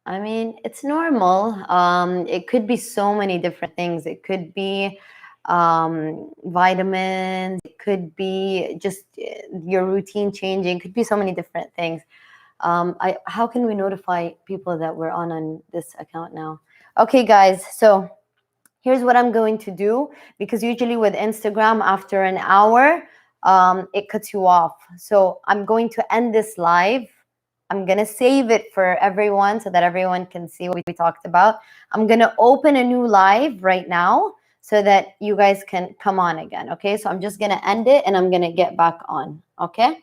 I mean, it's normal. It could be so many different things. It could be vitamins. It could be just your routine changing. It could be so many different things. How can we notify people that we're on this account now? Okay, guys. So here's what I'm going to do, because usually with Instagram, after an hour, it cuts you off. So I'm going to end this live. I'm going to save it for everyone so that everyone can see what we talked about. I'm going to open a new live right now so that you guys can come on again. Okay, so I'm just going to end it and I'm going to get back on. Okay.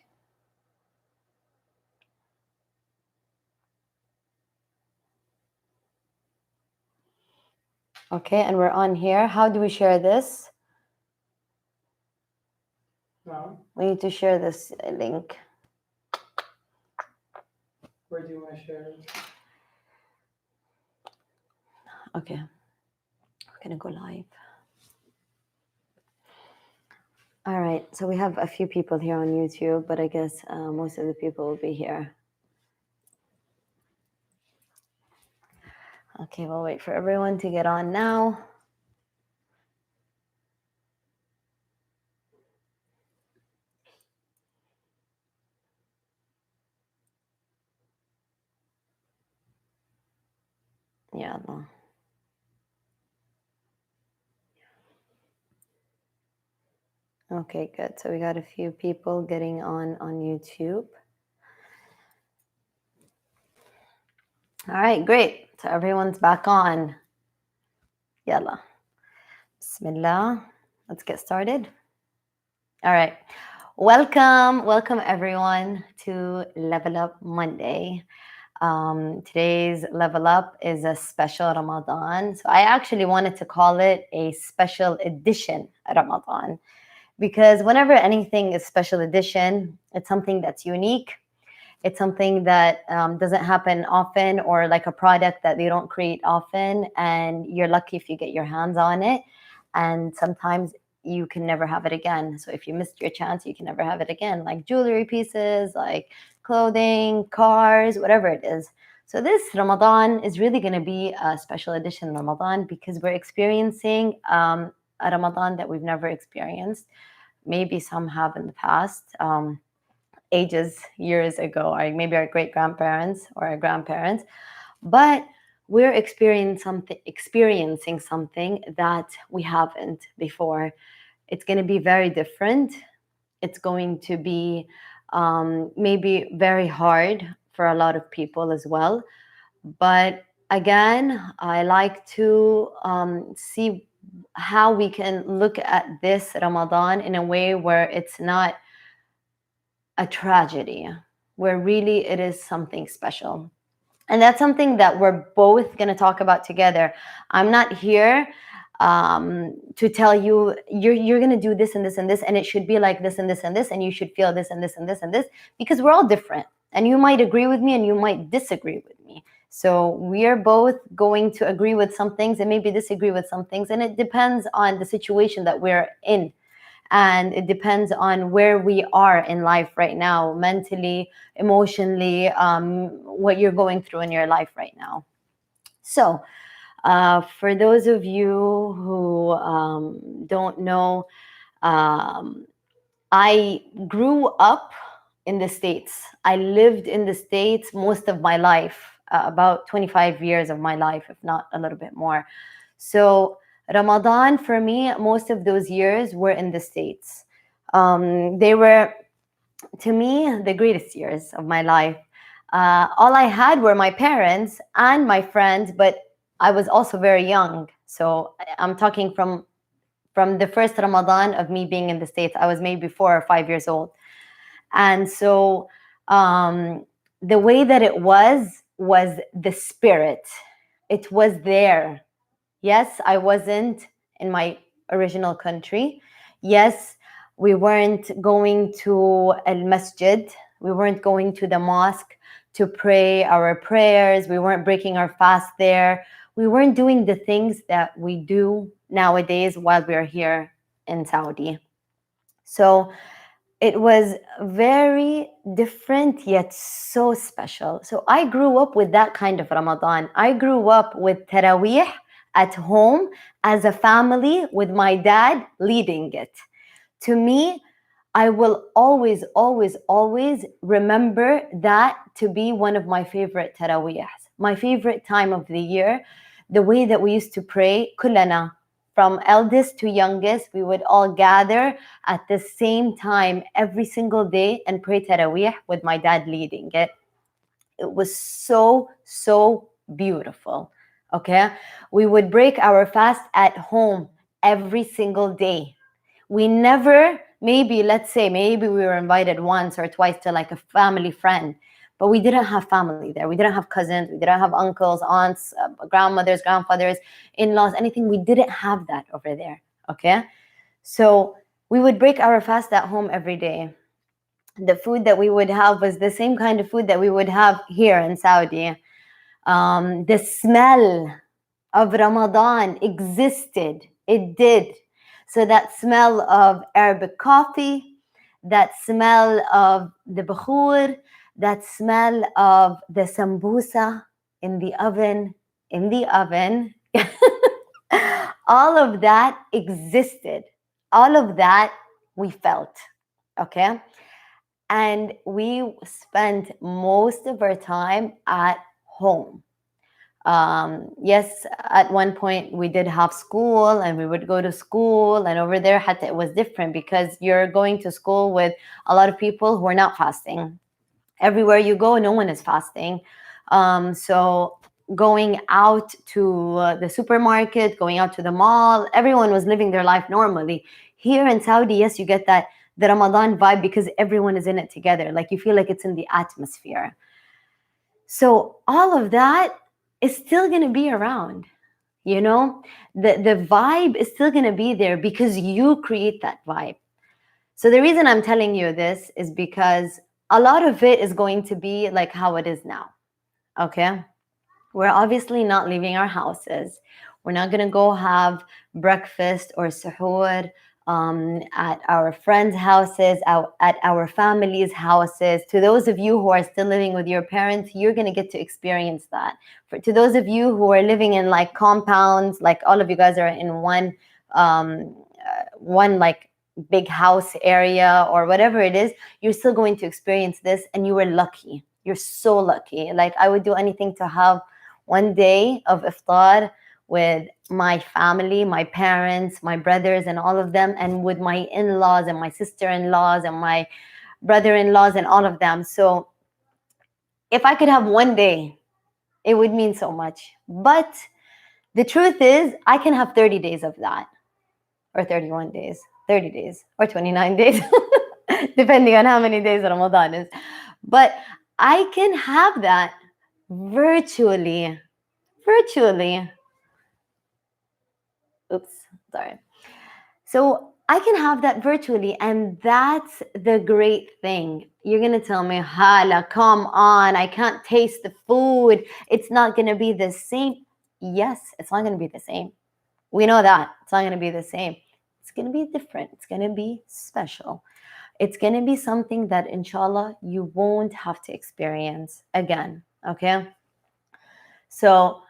Okay, and we're on here. How do we share this? No. We need to share this link. Where do you want to share it? Okay, we're gonna go live. All right, so we have a few people here on YouTube, but I guess most of the people will be here. Okay, we'll wait for everyone to get on now. Yeah. Okay, good. So we got a few people getting on YouTube. All right, great. So everyone's back on. Yalla. Bismillah. Let's get started. All right. Welcome everyone to Level Up Monday. Today's Level Up is a special Ramadan. So I actually wanted to call it a special edition Ramadan, because whenever anything is special edition, it's something that's unique. It's something that doesn't happen often, or like a product that they don't create often, and you're lucky if you get your hands on it. And sometimes you can never have it again. So if you missed your chance, you can never have it again, like jewelry pieces, like clothing, cars, whatever it is. So this Ramadan is really going to be a special edition Ramadan, because we're experiencing a Ramadan that we've never experienced. Maybe some have in the past, ages, years ago, or maybe our great-grandparents or our grandparents. But we're experiencing something that we haven't before. It's going to be very different. It's going to be maybe very hard for a lot of people as well. But again, I like to see how we can look at this Ramadan in a way where it's not a tragedy, where really it is something special. And that's something that we're both going to talk about together. I'm not here to tell you you're going to do this and this and this, and it should be like this and this and this, and you should feel this and this and this and this, because we're all different. And you might agree with me and you might disagree with me. So we're both going to agree with some things and maybe disagree with some things. And it depends on the situation that we're in. And it depends on where we are in life right now, mentally, emotionally, what you're going through in your life right now. So for those of you who don't know, I grew up in the States. I lived in the States most of my life, about 25 years of my life, if not a little bit more. So Ramadan, for me, most of those years were in the States. They were, to me, the greatest years of my life. All I had were my parents and my friends, but I was also very young. So I'm talking from the first Ramadan of me being in the States. I was maybe 4 or 5 years old. And so the way that it was the spirit. It was there. Yes, I wasn't in my original country. Yes, we weren't going to al-masjid. We weren't going to the mosque to pray our prayers. We weren't breaking our fast there. We weren't doing the things that we do nowadays while we're here in Saudi. So It was very different yet so special. So I grew up with that kind of Ramadan. I grew up with Taraweeh at home as a family with my dad leading it. To me, I will always, always, always remember that to be one of my favorite Taraweehs, my favorite time of the year. The way that we used to pray, kullana, from eldest to youngest, we would all gather at the same time every single day and pray Taraweeh with my dad leading it. It was so, so beautiful. Okay. We would break our fast at home every single day. We never, maybe, let's say, maybe we were invited once or twice to like a family friend, but we didn't have family there. We didn't have cousins. We didn't have uncles, aunts, grandmothers, grandfathers, in-laws, anything. We didn't have that over there. Okay. So we would break our fast at home every day. The food that we would have was the same kind of food that we would have here in Saudi. The smell of Ramadan existed. It did. So that smell of Arabic coffee, that smell of the bukhur, that smell of the sambusa in the oven, all of that existed. All of that we felt, okay? And we spent most of our time at home. Yes, at one point we did have school and we would go to school, and over there it was different because you're going to school with a lot of people who are not fasting. Everywhere you go, no one is fasting. So going out to the supermarket, going out to the mall, everyone was living their life normally. Here in Saudi, yes, you get the Ramadan vibe because everyone is in it together. Like you feel like it's in the atmosphere. So all of that is still going to be around, you know, the vibe is still going to be there because you create that vibe. So the reason I'm telling you this is because a lot of it is going to be like how it is now. Okay. We're obviously not leaving our houses. We're not going to go have breakfast or suhoor at our friends' houses, at our families' houses. To those of you who are still living with your parents, you're going to get to experience that. To those of you who are living in like compounds, like all of you guys are in one like big house area or whatever it is, you're still going to experience this, and you were lucky. You're so lucky. Like I would do anything to have one day of iftar with my family, my parents, my brothers, and all of them, and with my in-laws and my sister-in-laws and my brother-in-laws and all of them. So if I could have one day, it would mean so much. But the truth is, I can have 30 days of that, or 31 days, 30 days, or 29 days, depending on how many days Ramadan is. But I can have that virtually. Oops, sorry. So I can have that virtually, and that's the great thing. You're going to tell me, Hala, come on, I can't taste the food. It's not going to be the same. Yes, it's not going to be the same. We know that. It's not going to be the same. It's going to be different. It's going to be special. It's going to be something that, inshallah, you won't have to experience again, okay? So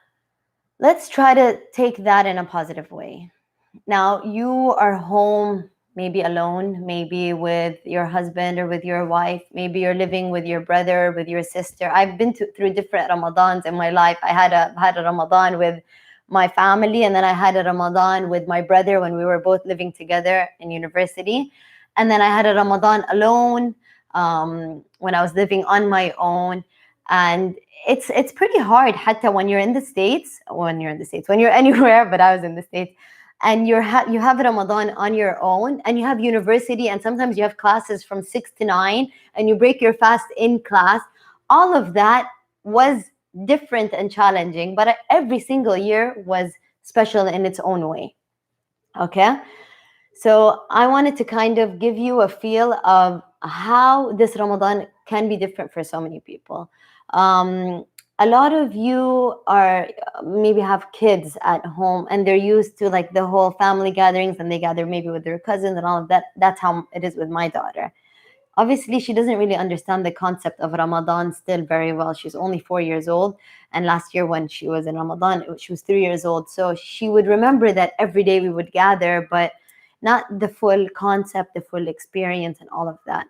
let's try to take that in a positive way. Now, you are home, maybe alone, maybe with your husband or with your wife. Maybe you're living with your brother, with your sister. I've been through different Ramadans in my life. I had a Ramadan with my family, and then I had a Ramadan with my brother when we were both living together in university. And then I had a Ramadan alone when I was living on my own. And it's pretty hard, hatta when you're in the States, when you're anywhere, but I was in the States, and you have Ramadan on your own, and you have university, and sometimes you have classes from 6 to 9, and you break your fast in class. All of that was different and challenging, but every single year was special in its own way. Okay? So I wanted to kind of give you a feel of how this Ramadan can be different for so many people. A lot of you are maybe have kids at home, and they're used to like the whole family gatherings, and they gather maybe with their cousins and all of that. That's how it is with my daughter. Obviously, she doesn't really understand the concept of Ramadan still very well. She's only 4 years old. And last year, when she was in Ramadan, she was 3 years old. So she would remember that every day we would gather, but not the full concept, the full experience, and all of that.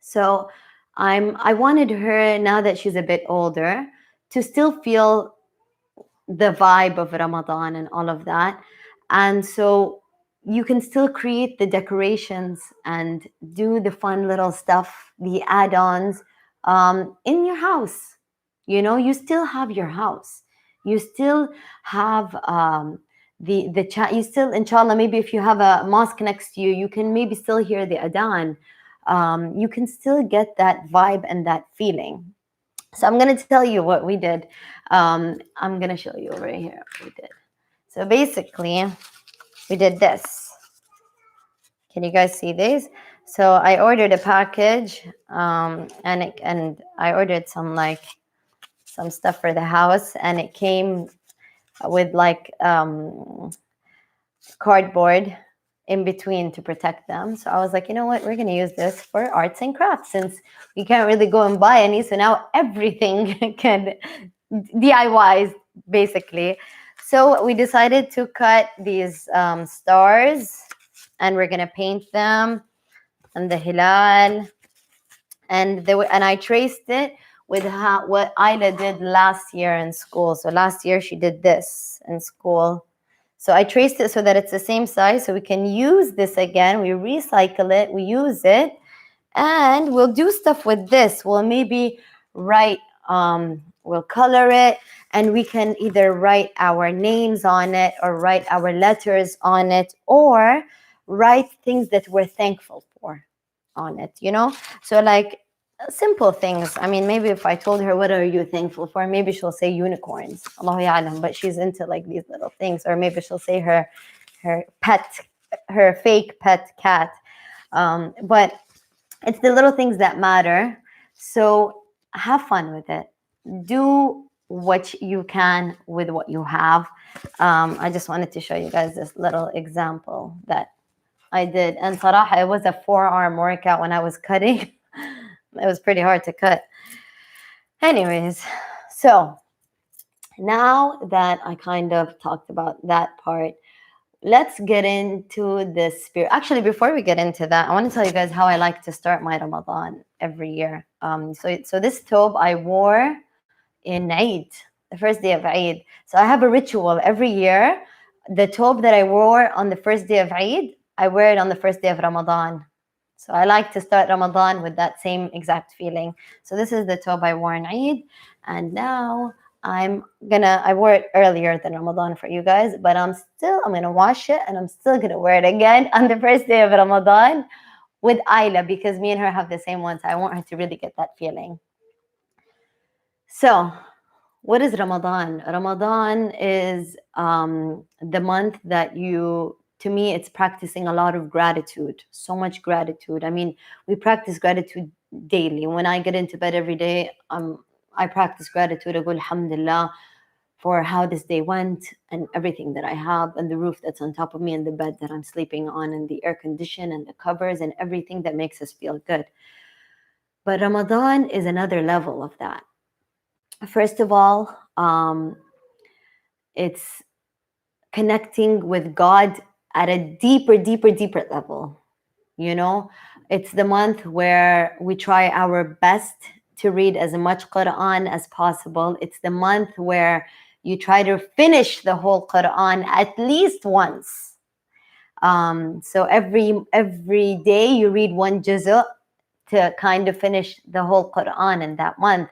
So I wanted her, now that she's a bit older, to still feel the vibe of Ramadan and all of that. And so you can still create the decorations and do the fun little stuff, the add-ons in your house. You know, you still have your house. You still have the chat. You still, inshallah, maybe if you have a mosque next to you, you can maybe still hear the adhan. You can still get that vibe and that feeling. So I'm going to tell you what we did. I'm going to show you over here what we did. So basically, we did this. Can you guys see these? So I ordered a package, and I ordered some stuff for the house, and it came with cardboard in between to protect them. So I was like, you know what, we're going to use this for arts and crafts, since we can't really go and buy any. So now everything can DIYs, basically. So we decided to cut these stars, and we're going to paint them, and the hilal, and I traced it with what Ayla did last year in school. So last year she did this in school. So I traced it so that it's the same size, so we can use this again. We recycle it, we use it, and we'll do stuff with this. We'll maybe write, we'll color it, and we can either write our names on it or write our letters on it, or write things that we're thankful for on it, you know? So like simple things. I mean, maybe if I told her, what are you thankful for? Maybe she'll say unicorns, Allahu Ya'lam, but she's into like these little things. Or maybe she'll say her pet, her fake pet cat. But it's the little things that matter. So have fun with it. Do what you can with what you have. I just wanted to show you guys this little example that I did. And Sarah, it was a forearm workout when I was cutting. It was pretty hard to cut. Anyways, so now that I kind of talked about that part, let's get into the spirit. Actually, before we get into that, I want to tell you guys how I like to start my Ramadan every year. So this thobe I wore in Eid, the first day of Eid. So I have a ritual every year. The thobe that I wore on the first day of Eid, I wear it on the first day of Ramadan. So I like to start Ramadan with that same exact feeling. So this is the thobe I wore in Eid. And now I wore it earlier than Ramadan for you guys, but I'm gonna wash it, and I'm still gonna wear it again on the first day of Ramadan with Ayla, because me and her have the same one. So I want her to really get that feeling. So what is Ramadan? Ramadan is the month that to me, it's practicing a lot of gratitude, so much gratitude. I mean, we practice gratitude daily. When I get into bed every day, I practice gratitude. I go, alhamdulillah, for how this day went, and everything that I have, and the roof that's on top of me, and the bed that I'm sleeping on, and the air condition, and the covers, and everything that makes us feel good. But Ramadan is another level of that. First of all, it's connecting with God at a deeper level. You know, it's the month where we try our best to read as much Quran as possible. It's the month where you try to finish the whole Quran at least once. So every day you read one juz' to kind of finish the whole Quran in that month.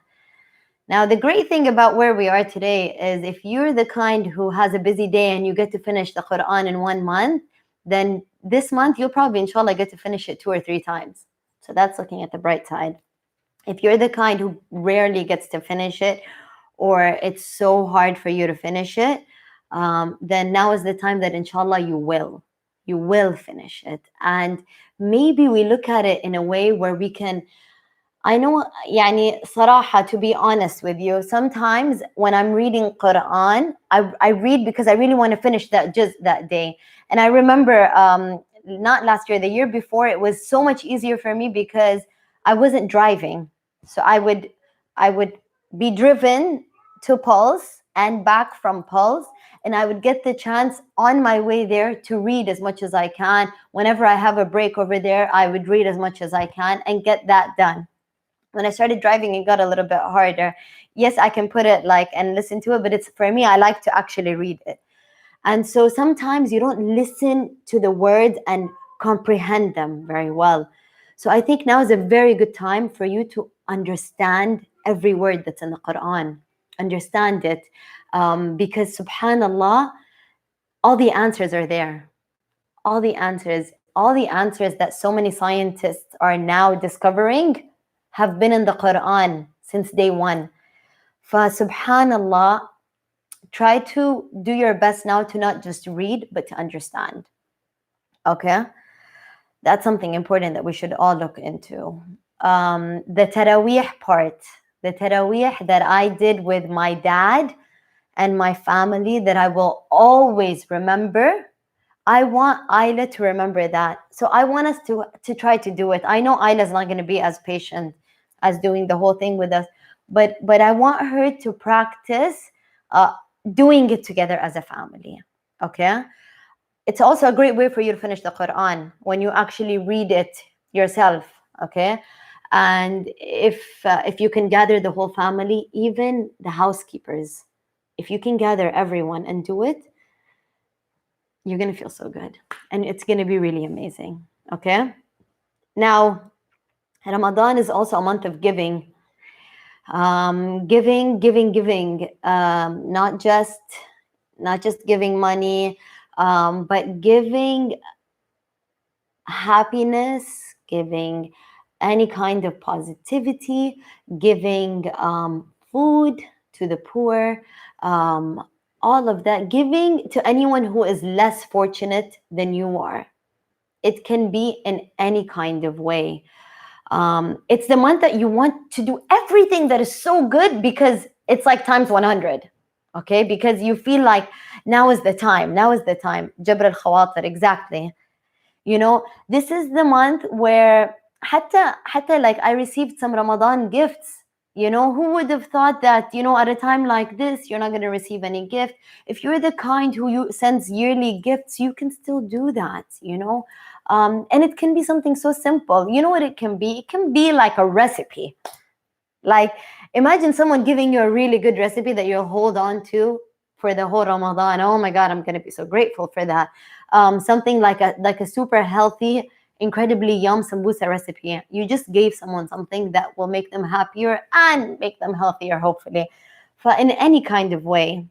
Now, the great thing about where we are today is if you're the kind who has a busy day and you get to finish the Quran in 1 month, then this month you'll probably, inshallah, get to finish it 2 or 3 times. So that's looking at the bright side. If you're the kind who rarely gets to finish it, or it's so hard for you to finish it, then now is the time that, inshallah, you will finish it. And maybe we look at it in a way where we can, I know, yani, صراحة, to be honest with you, sometimes when I'm reading Quran, I read because I really want to finish that just that day. And I remember not last year, the year before, it was so much easier for me because I wasn't driving. So I would be driven to Pulse and back from Pulse, and I would get the chance on my way there to read as much as I can. Whenever I have a break over there, I would read as much as I can and get that done. When I started driving, it got a little bit harder. Yes, I can put it like and listen to it, but it's, for me, I like to actually read it. And so sometimes you don't listen to the words and comprehend them very well. So I think now is a very good time for you to understand every word that's in the Quran. Understand it, because subhanallah, all the answers are there. All the answers that so many scientists are now discovering have been in the Quran since day one. Subhanallah, try to do your best now to not just read, but to understand. Okay? That's something important that we should all look into. The Taraweeh part, the Taraweeh that I did with my dad and my family, that I will always remember. I want Ayla to remember that. So I want us to try to do it. I know Ayla's not going to be as patient as doing the whole thing with us, but I want her to practice doing it together as a family. Okay? It's also a great way for you to finish the Quran when you actually read it yourself. Okay? And if you can gather the whole family, even the housekeepers, if you can gather everyone and do it, you're going to feel so good. And it's going to be really amazing. Okay? Now, Ramadan is also a month of giving. Giving. Not just giving money, but giving happiness, giving any kind of positivity, giving food to the poor, all of that, giving to anyone who is less fortunate than you are. It can be in any kind of way. It's the month that you want to do everything that is so good because it's like times 100. Okay, because you feel like now is the time. Jabr al-Khawatir, exactly. You know, this is the month where hatta like I received some Ramadan gifts. You know, who would have thought that, you know, at a time like this, you're not going to receive any gift. If you're the kind who sends yearly gifts, you can still do that, you know. And it can be something so simple. You know what it can be? It can be like a recipe. Like, imagine someone giving you a really good recipe that you'll hold on to for the whole Ramadan. Oh my God, I'm going to be so grateful for that. Something like a super healthy, incredibly yum sambusa recipe. You just gave someone something that will make them happier and make them healthier, hopefully, in any kind of way.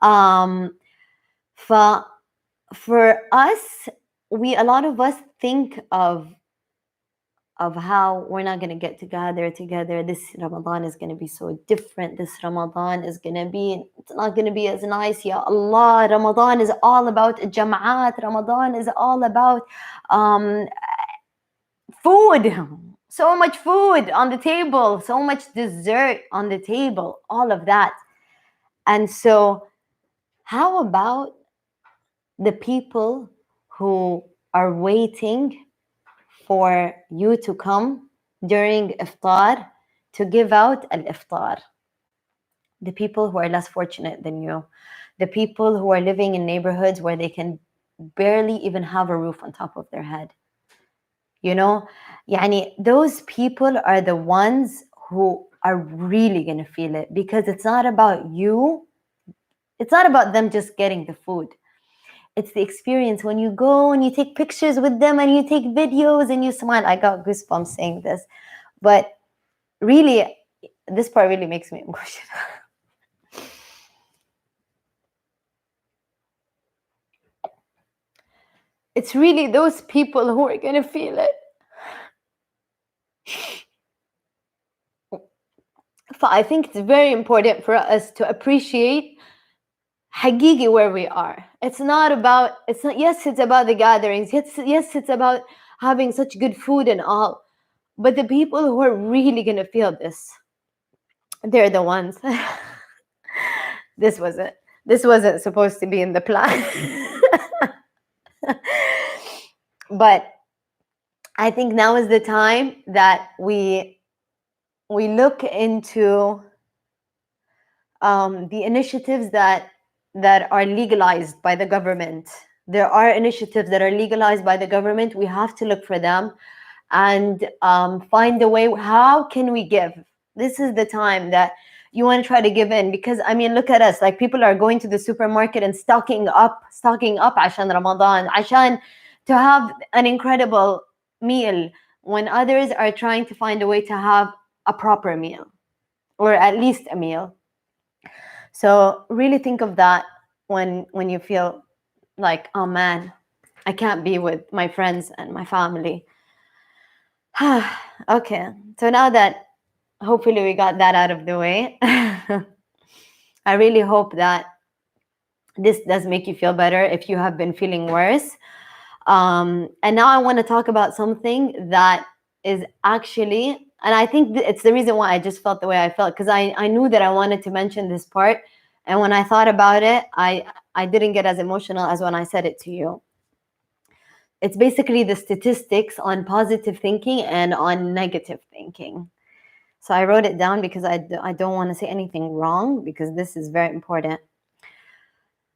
For us, a lot of us think of how we're not going to get together. This Ramadan is going to be so different. This Ramadan is going to be, it's not going to be as nice. Ya Allah, Ramadan is all about jama'at. Ramadan is all about food. So much food on the table, so much dessert on the table, all of that. And so how about the people who are waiting for you to come during iftar to give out al-iftar? The people who are less fortunate than you, the people who are living in neighborhoods where they can barely even have a roof on top of their head. You know, yani, those people are the ones who are really going to feel it, because it's not about you. It's not about them just getting the food. It's the experience when you go and you take pictures with them and you take videos and you smile. I got goosebumps saying this, but really, this part really makes me emotional. It's really those people who are going to feel it. I think it's very important for us to appreciate حقيقي where we are. It's not, yes, it's about the gatherings. Yes, it's about having such good food and all. But the people who are really going to feel this, they're the ones. This wasn't supposed to be in the plan. But I think now is the time that we look into the initiatives that are legalized by the government. There are initiatives that are legalized by the government. We have to look for them and find a way. How can we give? This is the time that you want to try to give in, because I mean, look at us. Like, people are going to the supermarket and stocking up عشان Ramadan, عشان to have an incredible meal, when others are trying to find a way to have a proper meal, or at least a meal. So really think of that when you feel like, oh man, I can't be with my friends and my family. Okay, so now that hopefully we got that out of the way, I really hope that this does make you feel better if you have been feeling worse. And now I want to talk about something that is actually, and I think it's the reason why I just felt the way I felt, because I knew that I wanted to mention this part. And when I thought about it, I didn't get as emotional as when I said it to you. It's basically the statistics on positive thinking and on negative thinking. So I wrote it down because I don't want to say anything wrong, because this is very important.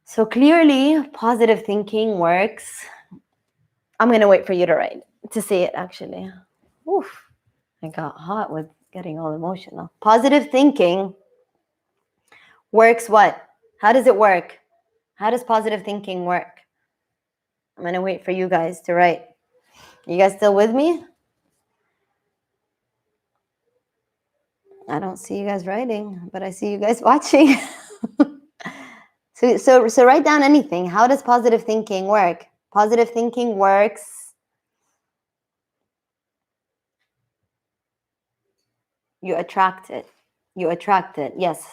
So clearly, positive thinking works. I'm going to wait for you to say it, actually. Oof, I got hot with getting all emotional. Positive thinking works what? How does it work? How does positive thinking work? I'm going to wait for you guys to write. You guys still with me? I don't see you guys writing, but I see you guys watching. So write down anything. How does positive thinking work? Positive thinking works. You attract it. You attract it, yes.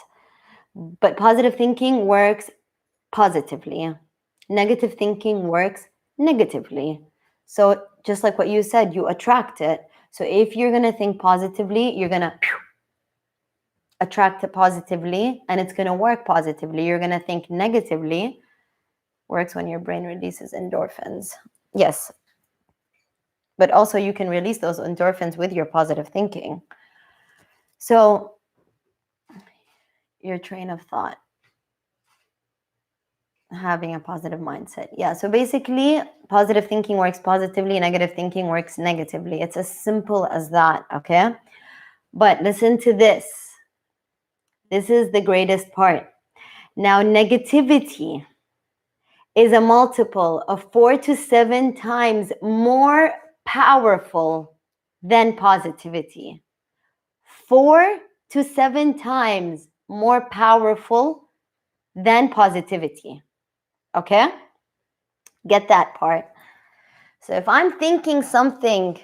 But positive thinking works positively. Negative thinking works negatively. So just like what you said, you attract it. So if you're going to think positively, you're going to attract it positively, and it's going to work positively. You're going to think negatively. Works when your brain releases endorphins. Yes. But also you can release those endorphins with your positive thinking. So your train of thought, having a positive mindset. Yeah, so basically positive thinking works positively, negative thinking works negatively. It's as simple as that, okay? But listen to this. This is the greatest part. Now, negativity is a multiple of 4 to 7 times more powerful than positivity. 4 to 7 times more powerful than positivity. Okay? Get that part. So if I'm thinking something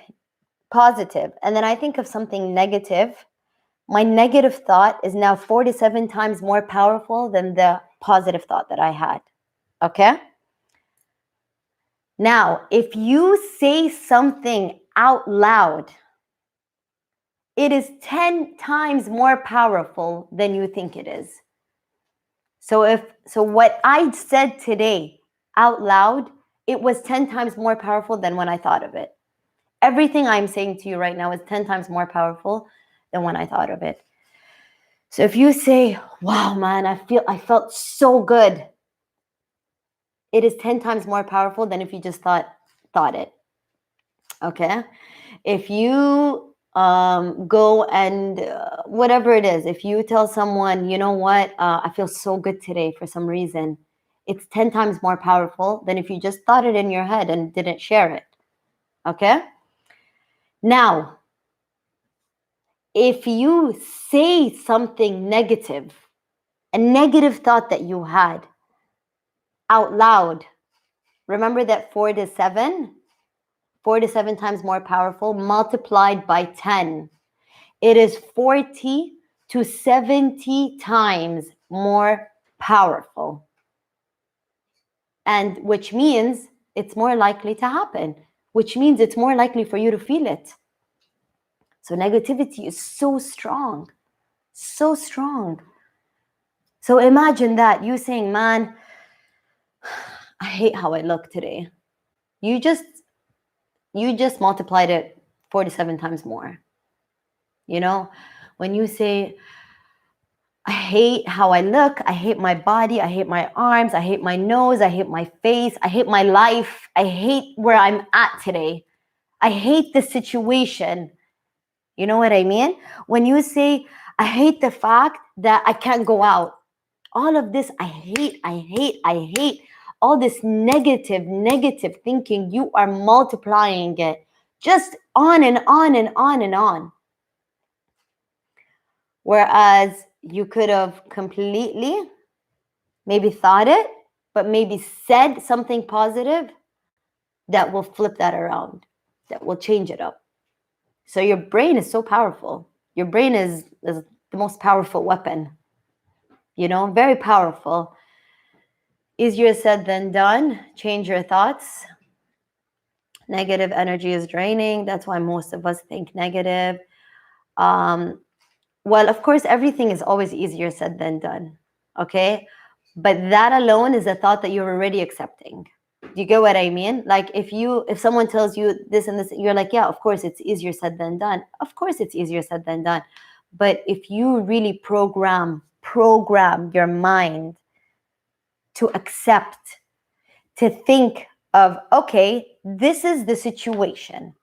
positive and then I think of something negative, my negative thought is now 4 to 7 times more powerful than the positive thought that I had. Okay? Now, if you say something out loud, it is 10 times more powerful than you think it is. So what I said today out loud, it was 10 times more powerful than when I thought of it. Everything I'm saying to you right now is 10 times more powerful than when I thought of it. So if you say, wow, man, I felt so good, it is 10 times more powerful than if you just thought it. Okay? If you go and whatever it is, if you tell someone, you know what, I feel so good today for some reason, it's 10 times more powerful than if you just thought it in your head and didn't share it. Okay? Now, if you say something negative, a negative thought that you had out loud, remember that 4 to 7 times more powerful multiplied by 10. It is 40 to 70 times more powerful. And which means it's more likely to happen, which means it's more likely for you to feel it. So negativity is so strong, so strong. So imagine that, you saying, man, I hate how I look today. You just you just multiplied it 47 times more. You know, when you say, I hate how I look, I hate my body, I hate my arms, I hate my nose, I hate my face, I hate my life, I hate where I'm at today, I hate the situation. You know what I mean? When you say, I hate the fact that I can't go out, all of this, I hate, I hate, I hate, all this negative thinking, you are multiplying it just on and on and on and on. Whereas you could have completely maybe thought it, but maybe said something positive that will flip that around, that will change it up. So your brain is so powerful. Your brain is the most powerful weapon, very powerful. Easier said than done. Change your thoughts. Negative energy is draining. That's why most of us think negative. Well, of course, everything is always easier said than done. Okay. But that alone is a thought that you're already accepting. Do you get what I mean? Like if someone tells you this and this, you're like, yeah, of course it's easier said than done. Of course it's easier said than done. But if you really program your mind to accept, to think of, okay, this is the situation.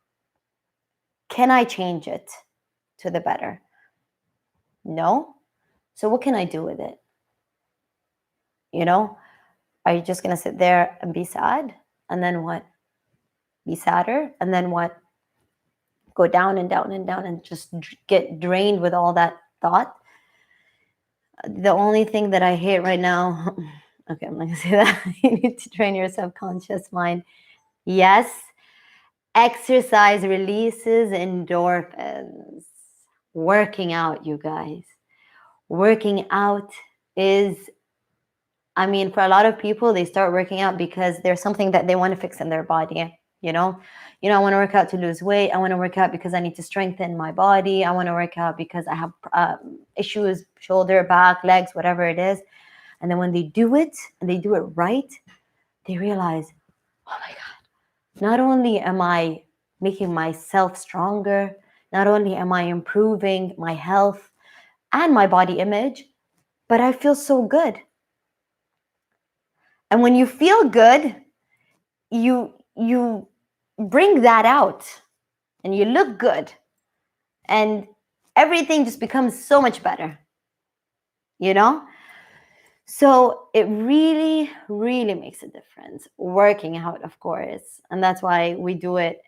Can I change it to the better? No. So what can I do with it? Are you just going to sit there and be sad? And then what? Be sadder? And then what? Go down and down and down and just get drained with all that thought? The only thing that I hate right now, okay, I'm not going to say that. You need to train your subconscious mind. Yes, exercise releases endorphins. Working out, you guys. Working out is, for a lot of people, they start working out because there's something that they want to fix in their body. I want to work out to lose weight. I want to work out because I need to strengthen my body. I want to work out because I have issues, shoulder, back, legs, whatever it is. And then when they do it and they do it right, they realize, oh my God, not only am I making myself stronger, not only am I improving my health and my body image, but I feel so good. And when you feel good, you bring that out and you look good and everything just becomes so much better, So it really, really makes a difference. Working out, of course. And that's why we do it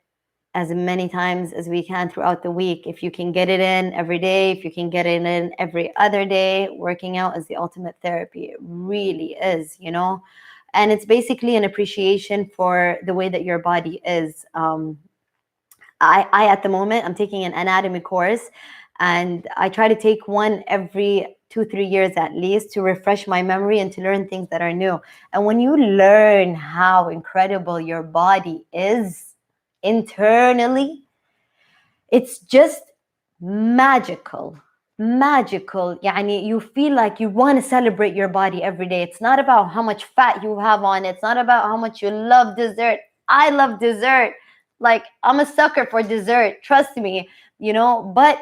as many times as we can throughout the week. If you can get it in every day, if you can get it in every other day, working out is the ultimate therapy. It really is, And it's basically an appreciation for the way that your body is. I at the moment, I'm taking an anatomy course, and I try to take one every 2-3 years at least to refresh my memory and to learn things that are new. And when you learn how incredible your body is internally, it's just magical. You feel like you want to celebrate your body every day. It's not about how much fat you have on it. It's not about how much you love dessert. I love dessert. Like, I'm a sucker for dessert, trust me, but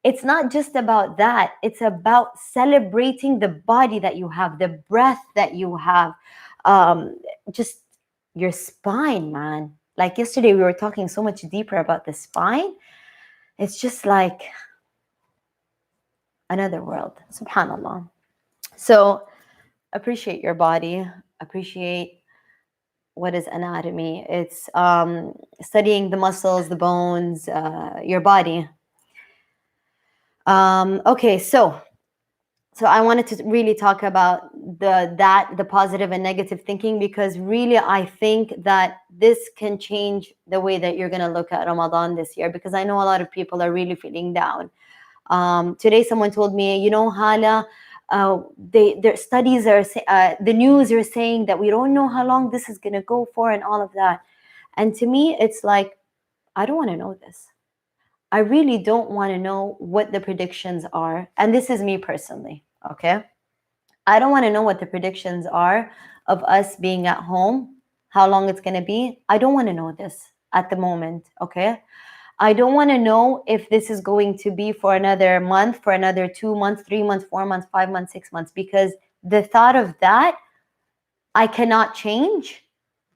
it's not just about that. It's about celebrating the body that you have, the breath that you have, just your spine, man. Like yesterday, we were talking so much deeper about the spine. It's just like another world, subhanallah. So appreciate your body, appreciate what is anatomy. It's studying the muscles, the bones, your body. Okay, so I wanted to really talk about the positive and negative thinking, because really I think that this can change the way that you're going to look at Ramadan this year, because I know a lot of people are really feeling down. Today someone told me, Hala, their studies are the news are saying that we don't know how long this is going to go for and all of that. And to me, it's like, I don't want to know this. I really don't want to know what the predictions are. And this is me personally, okay? I don't want to know what the predictions are of us being at home, how long it's going to be. I don't want to know this. at the moment, okay? I don't want to know if this is going to be for another month, for another 2 months, 3 months, 4 months, 5 months, 6 months, because the thought of that, I cannot change.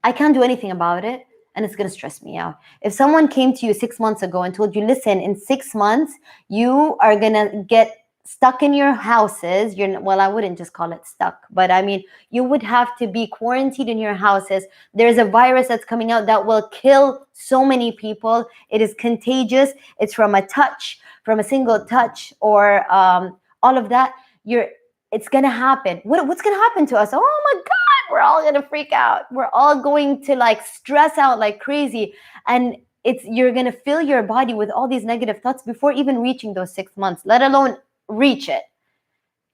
I can't do anything about it. And it's going to stress me out. If someone came to you 6 months ago and told you, listen, in 6 months, you are going to get stuck in your houses. Well, I wouldn't just call it stuck, but I mean, you would have to be quarantined in your houses. There's a virus that's coming out that will kill so many people. It is contagious. It's from a touch, from a single touch, or all of that. It's going to happen. What's going to happen to us? Oh my God. We're all gonna freak out. We're all going to like stress out like crazy. And you're gonna fill your body with all these negative thoughts before even reaching those 6 months, let alone reach it,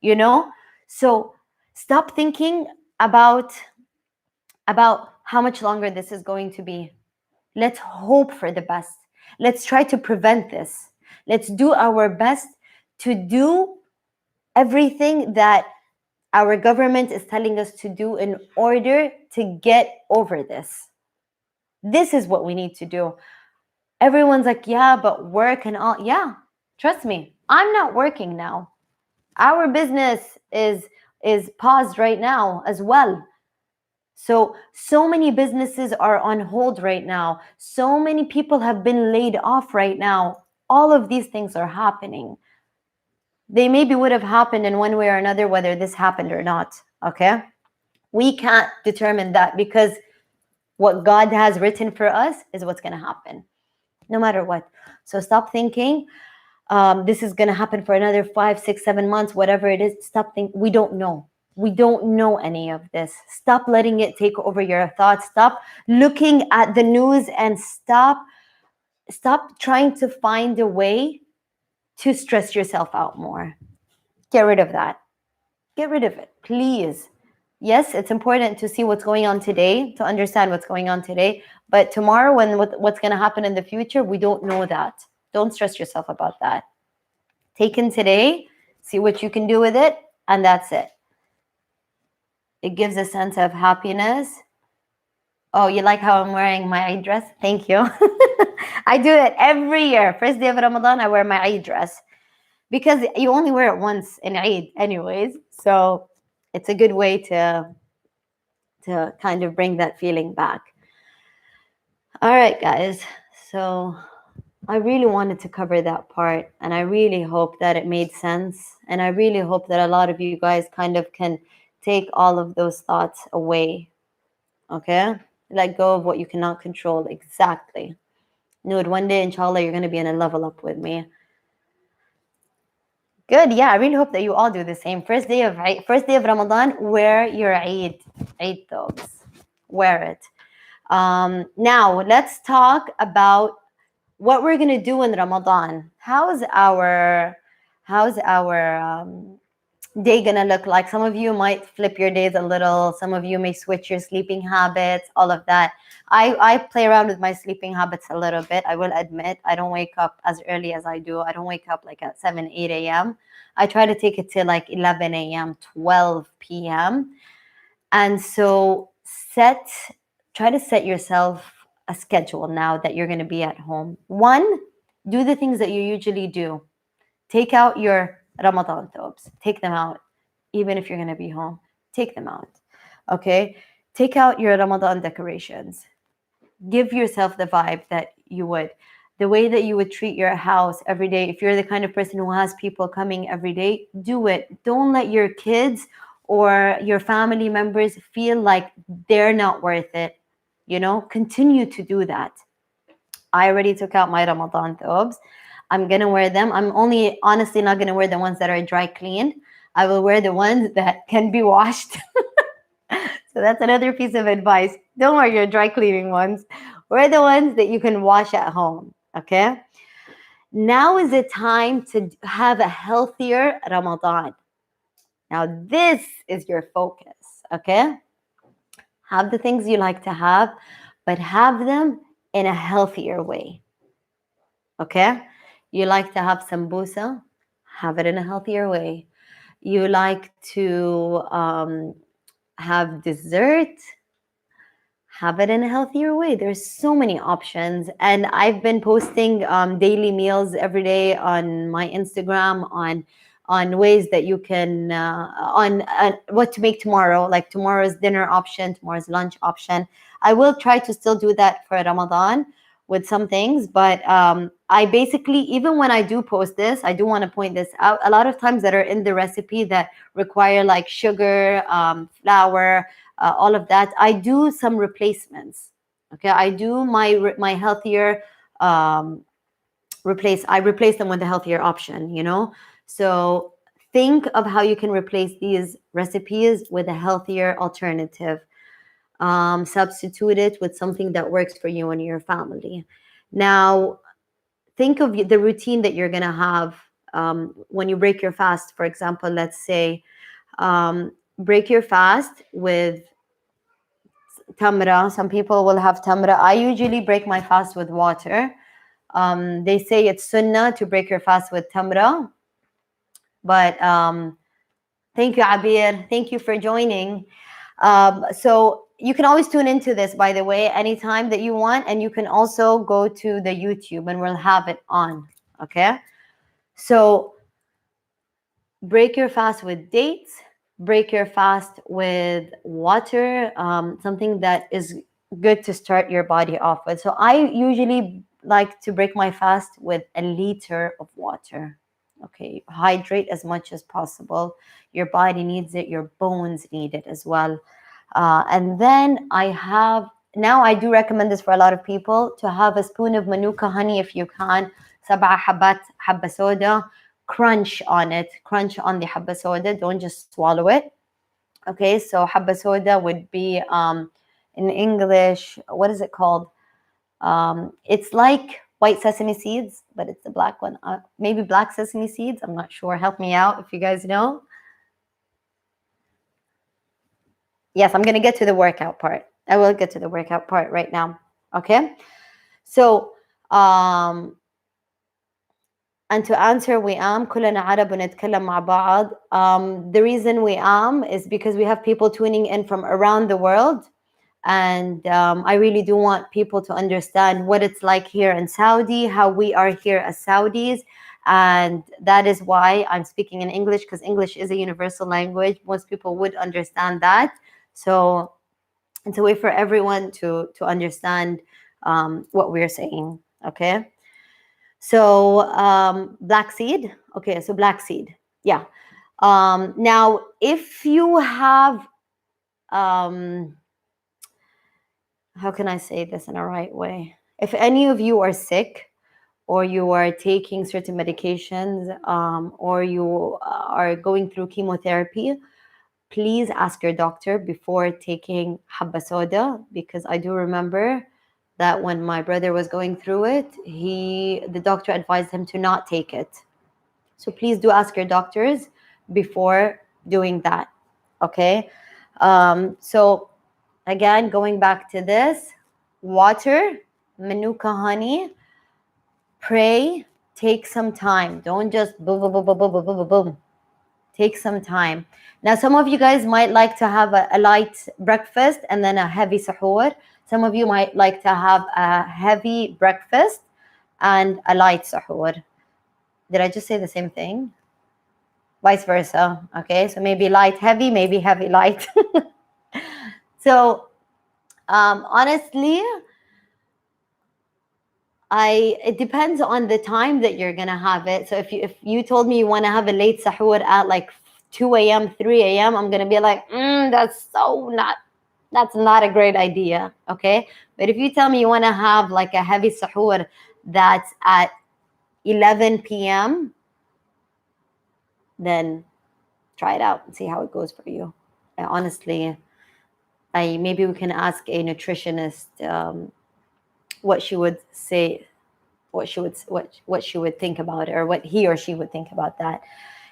you know? So stop thinking about how much longer this is going to be. Let's hope for the best. Let's try to prevent this. Let's do our best to do everything that our government is telling us to do in order to get over this. This is what we need to do. Everyone's like, yeah, but work and all. Yeah, trust me, I'm not working now. Our business is paused right now as well. So many businesses are on hold right now. So many people have been laid off right now. All of these things are happening. They maybe would have happened in one way or another, whether this happened or not. Okay? We can't determine that, because what God has written for us is what's going to happen, no matter what. So stop thinking this is going to happen for another 5, 6, 7 months, whatever it is. Stop thinking. We don't know. We don't know any of this. Stop letting it take over your thoughts. Stop looking at the news and stop trying to find a way to stress yourself out more. Get rid of that. Get rid of it, please. Yes, it's important to see what's going on today, to understand what's going on today. But tomorrow, what's going to happen in the future, we don't know that. Don't stress yourself about that. Take in today, see what you can do with it, and that's it. It gives a sense of happiness. Oh, you like how I'm wearing my Eid dress? Thank you. I do it every year. First day of Ramadan, I wear my Eid dress, because you only wear it once in Eid anyways. So it's a good way to kind of bring that feeling back. All right, guys. So I really wanted to cover that part, and I really hope that it made sense. And I really hope that a lot of you guys kind of can take all of those thoughts away. Okay? Let go of what you cannot control. Exactly. Nood, one day, inshallah, you're going to be in a level up with me. Good. Yeah, I really hope that you all do the same. First day of Ramadan, wear your Eid thobes. Wear it. Now, let's talk about what we're going to do in Ramadan. How's our day going to look like? Some of you might flip your days a little. Some of you may switch your sleeping habits, all of that. I play around with my sleeping habits a little bit. I will admit, I don't wake up as early as I do. I don't wake up like at 7, 8 a.m. I try to take it to like 11 a.m., 12 p.m. And so try to set yourself a schedule now that you're going to be at home. 1, do the things that you usually do. Take out your Ramadan thobes. Take them out. Even if you're going to be home, take them out. Okay? Take out your Ramadan decorations. Give yourself the vibe that you would. The way that you would treat your house every day. If you're the kind of person who has people coming every day, do it. Don't let your kids or your family members feel like they're not worth it. You know, continue to do that. I already took out my Ramadan thobes. I'm going to wear them. I'm only honestly not going to wear the ones that are dry cleaned. I will wear the ones that can be washed. So that's another piece of advice. Don't wear your dry cleaning ones. Wear the ones that you can wash at home. Okay? Now is the time to have a healthier Ramadan. Now this is your focus. Okay? Have the things you like to have, but have them in a healthier way. Okay? You like to have sambusa, have it in a healthier way. You like to have dessert, have it in a healthier way. There's so many options, and I've been posting daily meals every day on my Instagram on ways that you can on what to make tomorrow, like tomorrow's dinner option, tomorrow's lunch option. I will try to still do that for Ramadan with some things, but I basically, even when I do post this, I do want to point this out. A lot of times that are in the recipe that require like sugar, flour, all of that, I do some replacements. Okay, I do my healthier I replace them with a healthier option, you know. So think of how you can replace these recipes with a healthier alternative. Substitute it with something that works for you and your family. Now, think of the routine that you're going to have when you break your fast. For example, let's say break your fast with tamra. Some people will have tamra. I usually break my fast with water. They say it's sunnah to break your fast with tamra. But thank you, Abir. Thank you for joining. So you can always tune into this, by the way, anytime that you want. And you can also go to the YouTube and we'll have it on. Okay. So break your fast with dates, break your fast with water, something that is good to start your body off with. So I usually like to break my fast with a liter of water. Okay, hydrate as much as possible. Your body needs it, your bones need it as well. And then I do recommend this for a lot of people, to have a spoon of manuka honey if you can, sab'a habat habba soda, crunch on it, crunch on the habba soda, don't just swallow it. Okay, so habba soda would be in English, what is it called? It's like white sesame seeds, but it's the black one. Maybe black sesame seeds, I'm not sure. Help me out if you guys know. Yes, I'm going to get to the workout part. I will get to the workout part right now. Okay. So, and to answer وئام كلنا عرب ونتكلم مع بعض. The reason وئام is because we have people tuning in from around the world. And I really do want people to understand what it's like here in Saudi, how we are here as Saudis. And that is why I'm speaking in English, because English is a universal language. Most people would understand that. So it's a way for everyone to understand what we're saying. Okay. So black seed. Okay. So black seed. Yeah. Now, if you have, how can I say this in a right way? If any of you are sick, or you are taking certain medications, or you are going through chemotherapy, please ask your doctor before taking habba soda, because I do remember that when my brother was going through it, the doctor advised him to not take it. So please do ask your doctors before doing that. Okay. So again, going back to this, water, manuka honey, pray, take some time. Don't just boom, boom, boom, boom, boom, boom, boom, boom. Take some time. Now, some of you guys might like to have a light breakfast and then a heavy suhoor. Some of you might like to have a heavy breakfast and a light suhoor. Did I just say the same thing? Vice versa. Okay, so maybe light, heavy, maybe heavy, light. So, honestly, it depends on the time that you're gonna have it. So if you told me you want to have a late sahur at like 2 a.m., 3 a.m., I'm gonna be like, that's not a great idea. Okay, but if you tell me you want to have like a heavy sahur that's at 11 p.m., then try it out and see how it goes for you. Honestly, maybe we can ask a nutritionist what she would say, what she would think about it, or what he or she would think about that.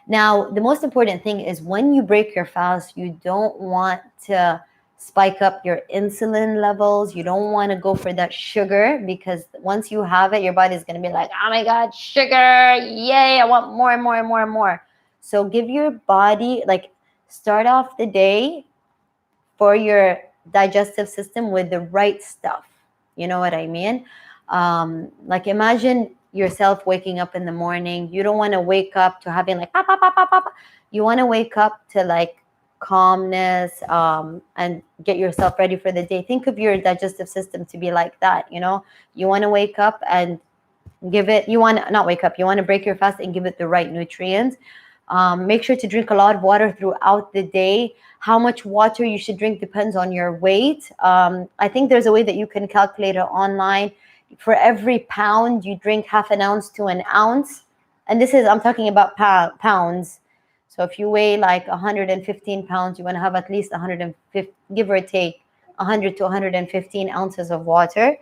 Now, the most important thing is when you break your fast, you don't want to spike up your insulin levels. You don't want to go for that sugar, because once you have it, your body's going to be like, oh my God, sugar, yay, I want more and more and more and more. So give your body, like, start off the day for your digestive system with the right stuff. You know what I mean? Like imagine yourself waking up in the morning. You don't want to wake up to having like pop, pop, pop, pop, pop. You want to wake up to like calmness, and get yourself ready for the day. Think of your digestive system to be like that. You want to wake up and give it, you want to not wake up, you want to break your fast and give it the right nutrients. Make sure to drink a lot of water throughout the day. How much water you should drink depends on your weight. I think there's a way that you can calculate it online. For every pound, you drink half an ounce to an ounce. And this is, I'm talking about pounds. So if you weigh like 115 pounds, you want to have at least 150, give or take 100 to 115 ounces of water.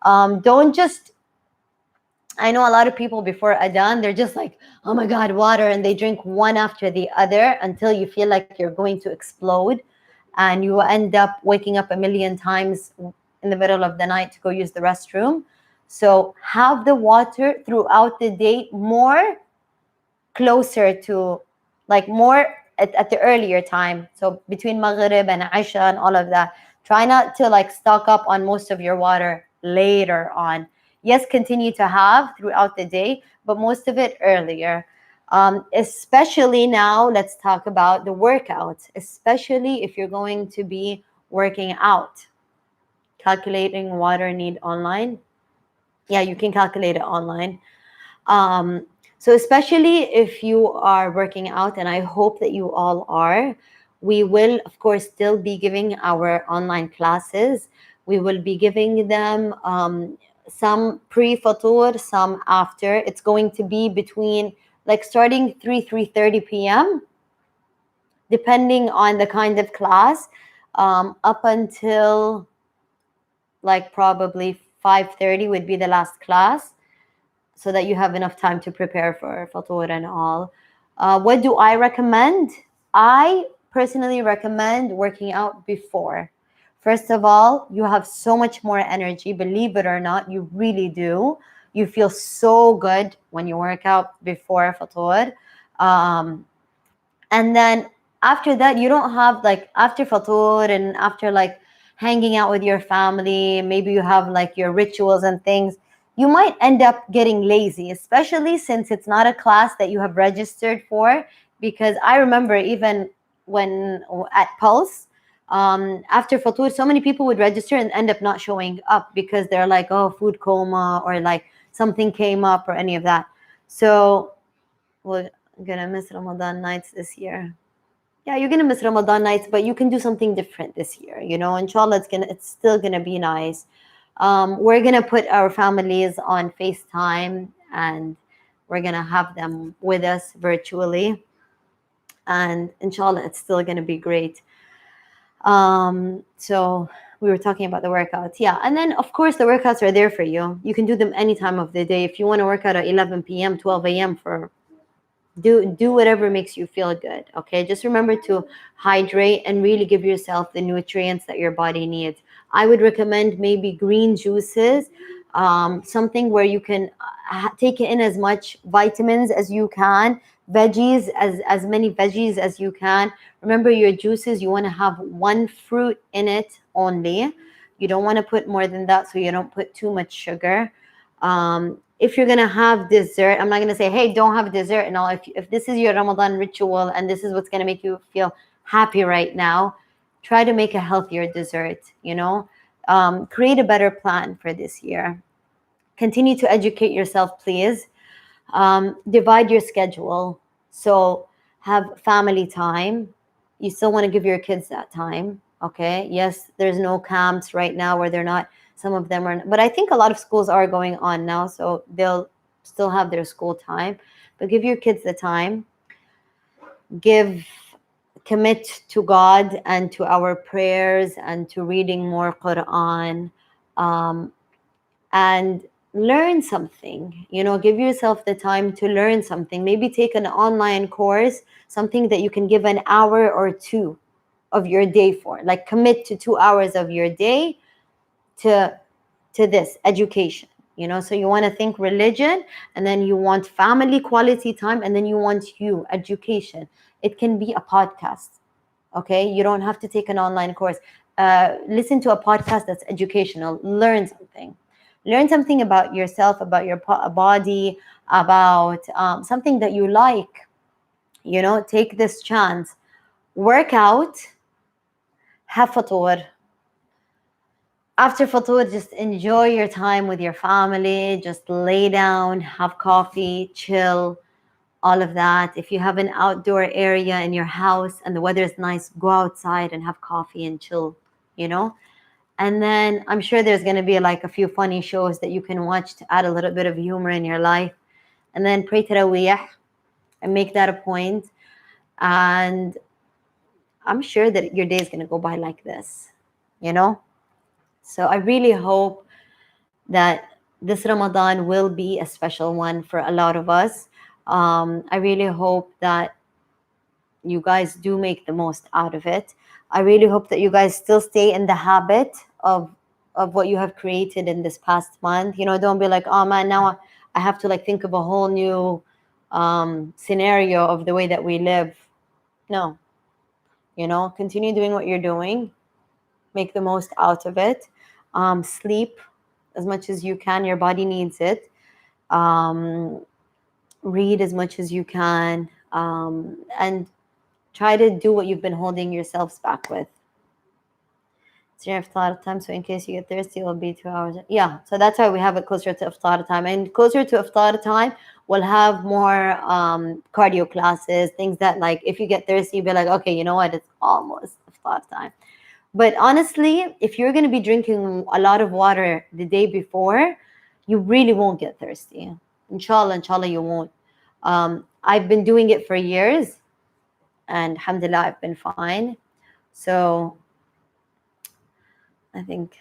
Don't just, I know a lot of people before Adhan, they're just like, oh my God, water, and they drink one after the other until you feel like you're going to explode, and you end up waking up a million times in the middle of the night to go use the restroom. So have the water throughout the day, more closer to, like more at the earlier time. So between Maghrib and Isha and all of that, try not to like stock up on most of your water later on. Yes, continue to have throughout the day, but most of it earlier. Especially now, let's talk about the workouts, especially if you're going to be working out. Calculating water need online. Yeah, you can calculate it online. So especially if you are working out, and I hope that you all are, we will, of course, still be giving our online classes. We will be giving them some pre-fatur, some after. It's going to be between, like starting 3:30 p.m., depending on the kind of class, up until like probably 5:30 would be the last class, so that you have enough time to prepare for fatur and all. What do I recommend? I personally recommend working out before. First of all, you have so much more energy. Believe it or not, you really do. You feel so good when you work out before fatur. And then after that, you don't have like, after fatur and after like hanging out with your family, maybe you have like your rituals and things, you might end up getting lazy, especially since it's not a class that you have registered for. Because I remember even when at Pulse, after fatur, so many people would register and end up not showing up because they're like, oh, food coma, or like something came up or any of that. So we're gonna miss Ramadan nights this year. Yeah, you're gonna miss Ramadan nights, but you can do something different this year. Inshallah, it's still gonna be nice. We're gonna put our families on FaceTime, and we're gonna have them with us virtually, and inshallah, it's still gonna be great. So we were talking about the workouts, yeah, and then of course the workouts are there for you. You can do them any time of the day. If you want to work out at 11 p.m., 12 a.m. for do whatever makes you feel good. Okay, just remember to hydrate and really give yourself the nutrients that your body needs. I would recommend maybe green juices, something where you can take in as much vitamins as you can, veggies, as many veggies as you can. Remember, your juices, you want to have one fruit in it only. You don't want to put more than that, so you don't put too much sugar. If you're gonna have dessert, I'm not gonna say, hey, don't have dessert and all. If this is your Ramadan ritual and this is what's gonna make you feel happy right now, try to make a healthier dessert. Create a better plan for this year. Continue to educate yourself, please. Divide your schedule. So have family time. You still want to give your kids that time. Okay. Yes, there's no camps right now where they're not. Some of them are, but I think a lot of schools are going on now, so they'll still have their school time. But give your kids the time. Commit to God and to our prayers and to reading more Quran, and learn something. Give yourself the time to learn something. Maybe take an online course, something that you can give an hour or two of your day for. Like commit to 2 hours of your day to this education. So you want to think religion, and then you want family quality time, and then you want education. It can be a podcast. Okay, you don't have to take an online course. listen to a podcast that's educational. Learn something about yourself, about your body, about something that you like. Take this chance. Work out, have fatur. After fatur, just enjoy your time with your family. Just lay down, have coffee, chill, all of that. If you have an outdoor area in your house and the weather is nice, go outside and have coffee and chill, you know? And then I'm sure there's going to be like a few funny shows that you can watch to add a little bit of humor in your life. And then pray Taraweeh and make that a point. And I'm sure that your day is going to go by like this, you know? So I really hope that this Ramadan will be a special one for a lot of us. I really hope that you guys do make the most out of it. I really hope that you guys still stay in the habit of what you have created in this past month. Don't be like, oh man, now I have to like think of a whole new scenario of the way that we live. No, continue doing what you're doing. Make the most out of it. Sleep as much as you can. Your body needs it. Read as much as you can. And try to do what you've been holding yourselves back with. It's your iftar time, so in case you get thirsty, it'll be 2 hours. Yeah, so that's why we have it closer to iftar time. And closer to iftar time, we'll have more cardio classes, things that like if you get thirsty, you'll be like, okay, you know what, it's almost iftar time. But honestly, if you're going to be drinking a lot of water the day before, you really won't get thirsty. Inshallah, you won't. I've been doing it for years, and alhamdulillah, I've been fine. So I think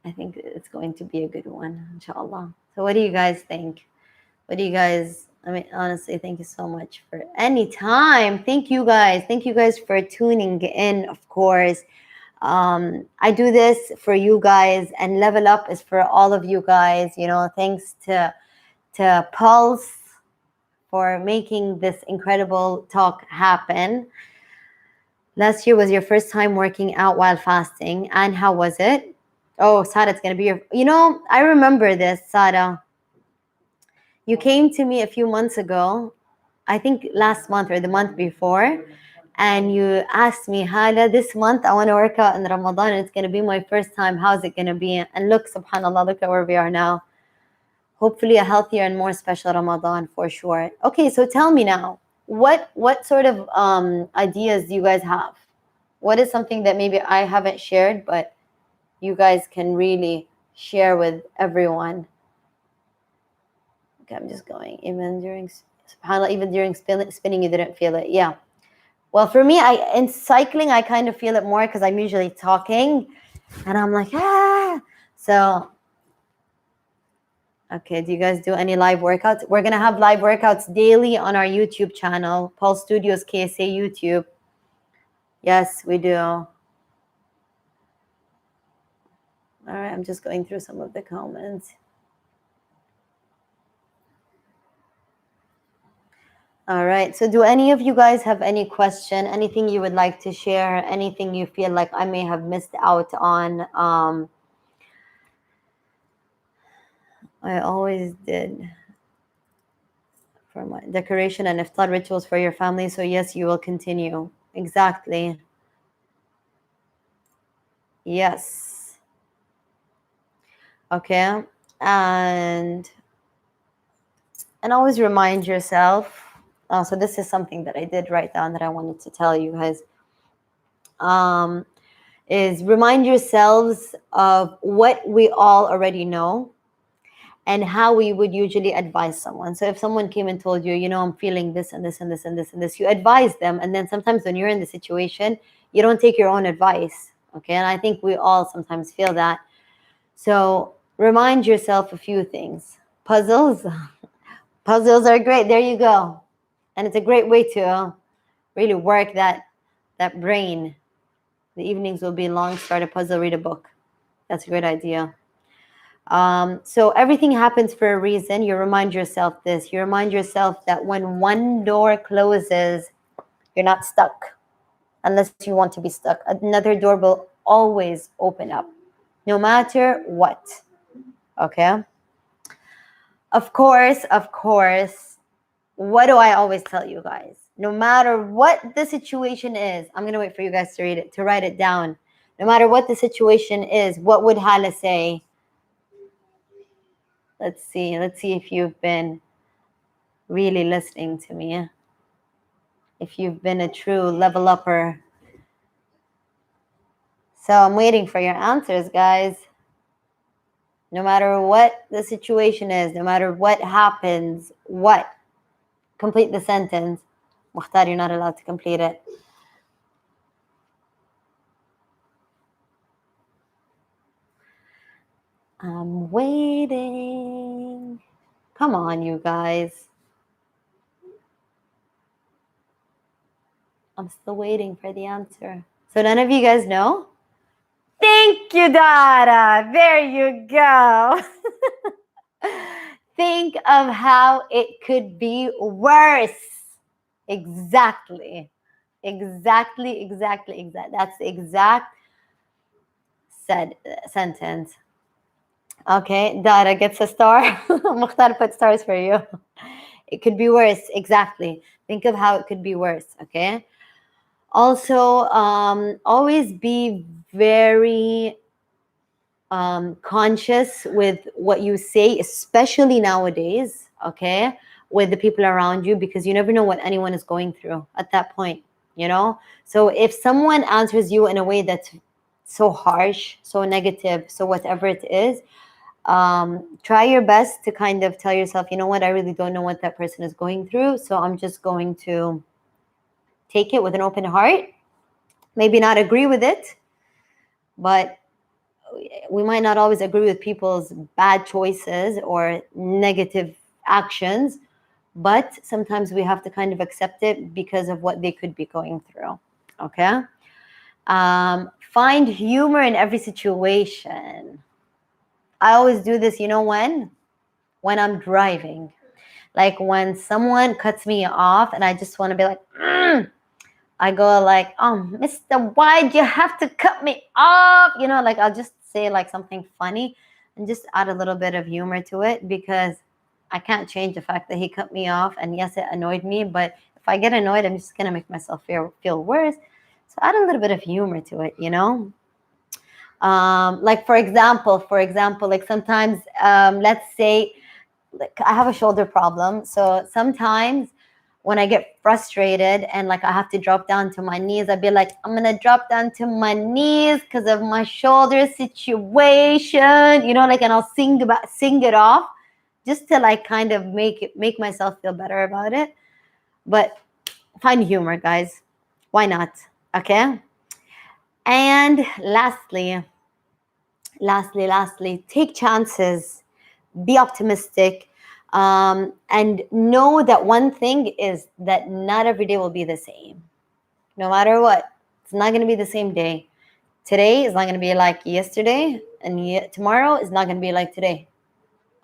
it's going to be a good one, inshallah. So what do you guys think? Honestly, thank you so much for any time. Thank you guys for tuning in, of course. I do this for you guys, and Level Up is for all of you guys. Thanks to Pulse for making this incredible talk happen. Last year was your first time working out while fasting, and how was it? Oh, Sada, it's gonna be I remember this, Sada. You came to me a few months ago, I think last month or the month before, and you asked me, Hala, this month I want to work out in Ramadan, and it's going to be my first time. How's it going to be? And look, subhanAllah, look at where we are now. Hopefully a healthier and more special Ramadan for sure. Okay, so tell me now, what sort of ideas do you guys have? What is something that maybe I haven't shared, but you guys can really share with everyone? Okay, I'm just going. Even during, subhanAllah, even during spinning, you didn't feel it. Yeah. Well, for me, in cycling, I kind of feel it more because I'm usually talking and I'm like, ah. So, okay, do you guys do any live workouts? We're going to have live workouts daily on our YouTube channel, Pulse Studios KSA YouTube. Yes, we do. All right, I'm just going through some of the comments. All right, so do any of you guys have any question, anything you would like to share, anything you feel like I may have missed out on? I always did for my decoration and iftar rituals for your family, so yes, you will continue. Exactly. Yes. Okay, and always remind yourself. So this is something that I did write down that I wanted to tell you guys. Is remind yourselves of what we all already know and how we would usually advise someone. So if someone came and told you, I'm feeling this and this and this and this and this, you advise them. And then sometimes when you're in the situation, you don't take your own advice. Okay, and I think we all sometimes feel that. So remind yourself a few things. Puzzles. Puzzles are great. There you go. And it's a great way to really work that brain. The evenings will be long. Start a puzzle, read a book. That's a great idea. So everything happens for a reason. You remind yourself this. You remind yourself that when one door closes, you're not stuck unless you want to be stuck. Another door will always open up, no matter what. Okay? Of course, what do I always tell you guys? No matter what the situation is, I'm going to wait for you guys to read it, to write it down. No matter what the situation is, what would Hala say? Let's see if you've been really listening to me. If you've been a true level upper. So I'm waiting for your answers, guys. No matter what the situation is, no matter what happens, what? Complete the sentence. Mukhtar, you're not allowed to complete it. I'm waiting. Come on, you guys. I'm still waiting for the answer. So none of you guys know? Thank you, Dara. There you go. Think of how it could be worse. Exactly. That's the exact sentence. Okay, Dara gets a star. Mukhtar put stars for you. It could be worse. Exactly. Think of how it could be worse. Okay. Also, always be very conscious with what you say, especially nowadays. Okay, with the people around you, because you never know what anyone is going through at that point. You know. So if someone answers you in a way that's so harsh, so negative, so whatever it is, try your best to kind of tell yourself, you know what, I really don't know what that person is going through, so I'm just going to take it with an open heart. Maybe not agree with it, but we might not always agree with people's bad choices or negative actions, but sometimes we have to kind of accept it because of what they could be going through. Okay. Find humor in every situation. I always do this, you know when I'm driving. Like when someone cuts me off and I just want to be like, I go like, oh, Mister, why'd you have to cut me off? You know, like I'll just say like something funny and just add a little bit of humor to it, because I can't change the fact that he cut me off. And yes, it annoyed me, but if I get annoyed, I'm just going to make myself feel worse. So add a little bit of humor to it, you know? Like for example, like sometimes, let's say, like I have a shoulder problem. So sometimes when I get frustrated and like I have to drop down to my knees, I'd be like, I'm gonna drop down to my knees because of my shoulder situation, you know, like, and I'll sing it off just to like kind of make myself feel better about it. But find humor, guys. Why not? Okay. And lastly, take chances, be optimistic, and know that one thing is that not every day will be the same. No matter what, it's not going to be the same day. Today is not going to be like yesterday, and tomorrow is not going to be like today.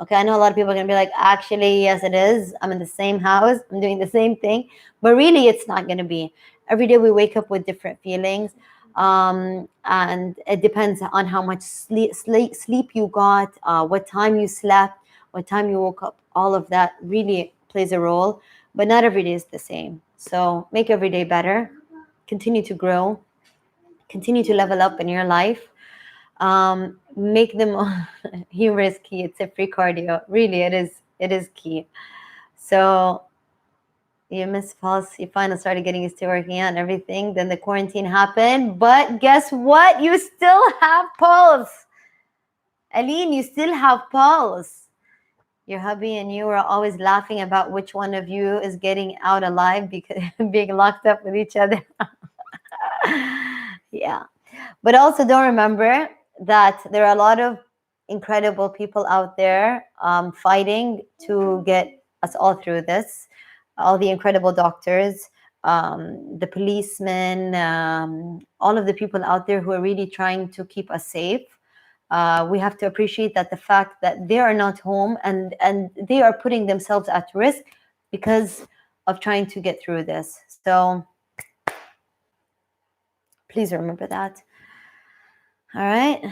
Okay, I know a lot of people are going to be like, actually, yes, it is. I'm in the same house. I'm doing the same thing. But really, it's not going to be. Every day we wake up with different feelings. And it depends on how much sleep you got, what time you slept, what time you woke up. All of that really plays a role. But not every day is the same. So make every day better. Continue to grow. Continue to level up in your life. Make them humor is key. It's a free cardio. Really, it is key. So you missed pulse. You finally started getting used to working out and everything. Then the quarantine happened. But guess what? You still have pulse. Aline, you still have pulse. Your hubby and you are always laughing about which one of you is getting out alive because being locked up with each other. Yeah. But also don't remember that there are a lot of incredible people out there fighting to get us all through this. All the incredible doctors, the policemen, all of the people out there who are really trying to keep us safe. We have to appreciate that the fact that they are not home and they are putting themselves at risk because of trying to get through this. So please remember that. All right.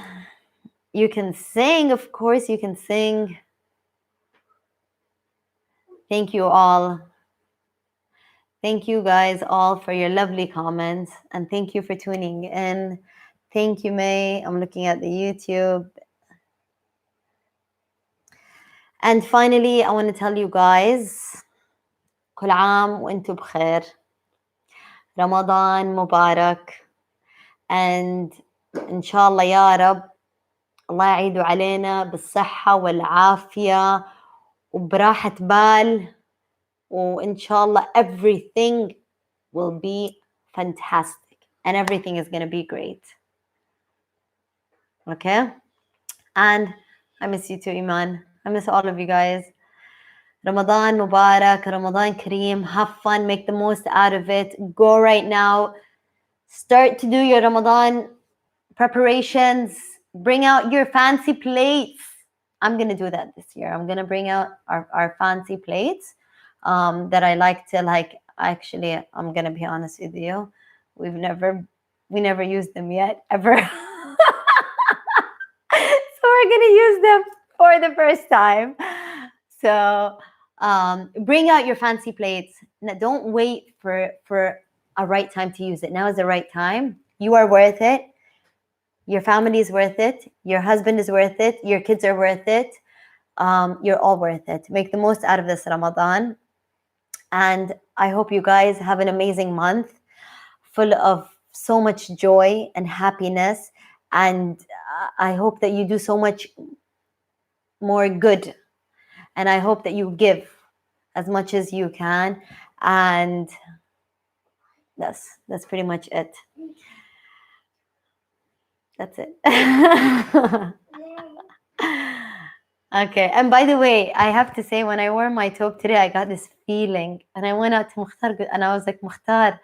You can sing, of course, you can sing. Thank you all. Thank you guys all for your lovely comments, and thank you for tuning in. Thank you, May. I'm looking at the YouTube. And finally, I want to tell you guys, كل عام وانتم بخير. Ramadan Mubarak. And inshallah ya Rab, الله يعيده علينا بالصحة والعافية وبراحة بال. وإنشالله everything will be fantastic and everything is going to be great. Okay? And I miss you too, Iman. I miss all of you guys. Ramadan Mubarak, Ramadan Kareem. Have fun, make the most out of it. Go right now. Start to do your Ramadan preparations. Bring out your fancy plates. I'm going to do that this year. I'm going to bring out our fancy plates that I like to actually, I'm going to be honest with you. We never used them yet, ever. So we're going to use them for the first time. So bring out your fancy plates. Now, don't wait for a right time to use it. Now is the right time. You are worth it. Your family is worth it. Your husband is worth it. Your kids are worth it. You're all worth it. Make the most out of this Ramadan. And I hope you guys have an amazing month full of so much joy and happiness. And I hope that you do so much more good. And I hope that you give as much as you can. And that's pretty much it. That's it. Okay. And by the way, I have to say, when I wore my toque today, I got this feeling. And I went out to Mukhtar and I was like, Mukhtar,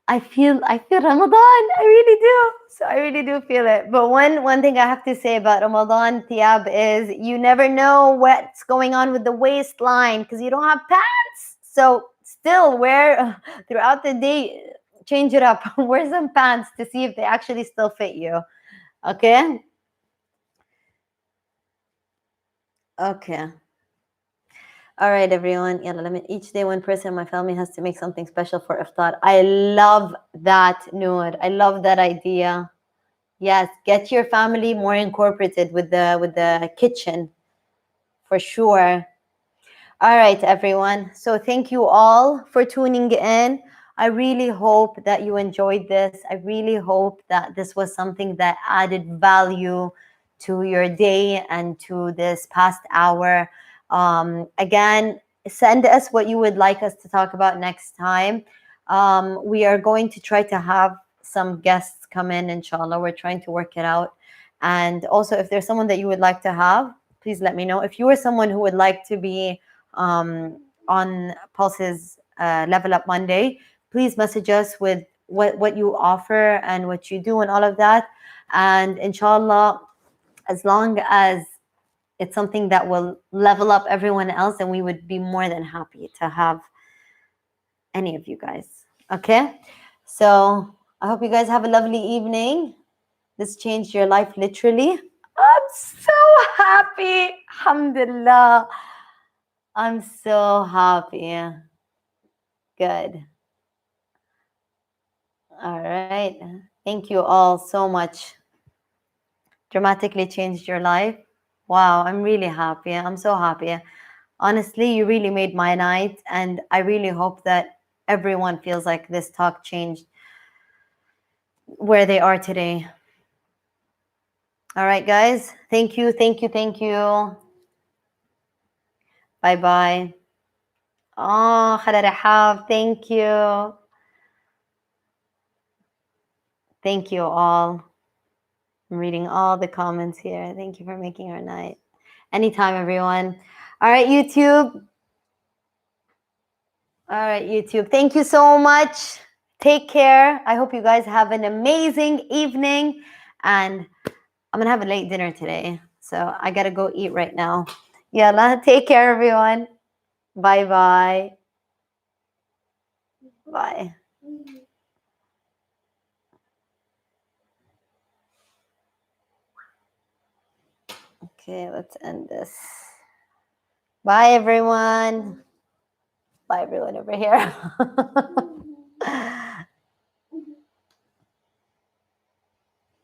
I feel Ramadan. I really do. So I really do feel it. But one thing I have to say about Ramadan, Thiab, is you never know what's going on with the waistline because you don't have pants. So still wear throughout the day, change it up. Wear some pants to see if they actually still fit you. Okay? Okay. All right, everyone. Each day, one person in my family has to make something special for iftar. I love that, Noor. I love that idea. Yes, get your family more incorporated with the kitchen, for sure. All right, everyone. So thank you all for tuning in. I really hope that you enjoyed this. I really hope that this was something that added value to your day and to this past hour. Again, send us what you would like us to talk about next time. We are going to try to have some guests come in, inshallah. We're trying to work it out. And also, if there's someone that you would like to have, please let me know. If you are someone who would like to be on Pulse's Level Up Monday, please message us with what you offer and what you do and all of that. And inshallah, as long as it's something that will level up everyone else, then we would be more than happy to have any of you guys. Okay? So I hope you guys have a lovely evening. This changed your life literally. I'm so happy. Alhamdulillah. I'm so happy. Good. All right. Thank you all so much. Dramatically changed your life. Wow, I'm really happy. I'm so happy. Honestly, you really made my night, and I really hope that everyone feels like this talk changed where they are today. All right, guys. Thank you, thank you, thank you. Bye-bye. Oh, Hala Dakhil, thank you. Thank you all. I'm reading all the comments here. Thank you for making our night. Anytime, everyone. All right, YouTube. All right, YouTube. Thank you so much. Take care. I hope you guys have an amazing evening. And I'm going to have a late dinner today. So I got to go eat right now. Yalla, take care, everyone. Bye-bye. Bye. Okay, let's end this. Bye, everyone. Bye, everyone over here.